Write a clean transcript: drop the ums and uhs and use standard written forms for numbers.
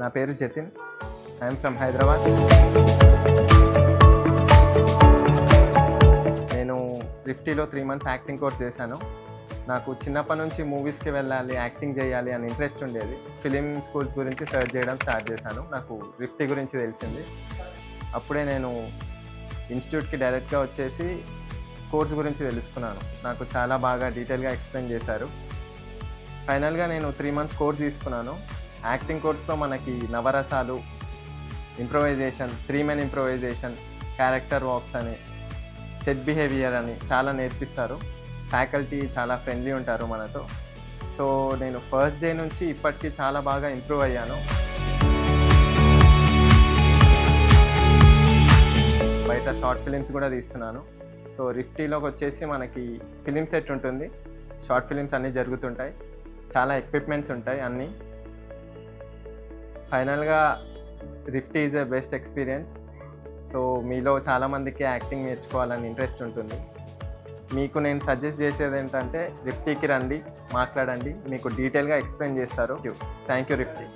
నా పేరు Jatin. I'm from Hyderabad. నేను రిఫ్టీలో 3 months యాక్టింగ్ కోర్స్ చేశాను. నాకు చిన్నప్పటి నుంచి మూవీస్కి వెళ్ళాలి, యాక్టింగ్ చేయాలి అని ఇంట్రెస్ట్ ఉండేది. ఫిలిం స్కూల్స్ గురించి సర్చ్ చేయడం స్టార్ట్ చేశాను. నాకు రిఫ్టీ గురించి తెలిసింది. అప్పుడే నేను ఇన్స్టిట్యూట్కి డైరెక్ట్గా వచ్చేసి కోర్స్ గురించి తెలుసుకున్నాను. నాకు చాలా బాగా డీటెయిల్గా ఎక్స్ప్లెయిన్ చేశారు. ఫైనల్గా నేను 3 months కోర్స్ తీసుకున్నాను. యాక్టింగ్ కోర్స్లో మనకి నవరసాలు, improvisation, 3 men improvisation, character walks అని, సెట్ బిహేవియర్ అని చాలా నేర్పిస్తారు. ఫ్యాకల్టీ చాలా ఫ్రెండ్లీ ఉంటారు మనతో. సో నేను ఫస్ట్ డే నుంచి ఇప్పటికీ చాలా బాగా ఇంప్రూవ్ అయ్యాను. బయట షార్ట్ ఫిలిమ్స్ కూడా తీస్తున్నాను. సో రిఫ్టీలోకి వచ్చేసి మనకి ఫిలిం సెట్ ఉంటుంది, షార్ట్ ఫిలిమ్స్ అన్నీ జరుగుతుంటాయి, చాలా ఎక్విప్మెంట్స్ ఉంటాయి అన్నీ. ఫైనల్గా రిఫ్టీ is a best experience. So మీలో చాలామందికి యాక్టింగ్ నేర్చుకోవాలని ఇంట్రెస్ట్ ఉంటుంది. మీకు నేను సజెస్ట్ చేసేది ఏంటంటే రిఫ్టీకి రండి, మాట్లాడండి, మీకు డీటెయిల్గా ఎక్స్ప్లెయిన్ చేస్తారు. Thank you రిఫ్టీ.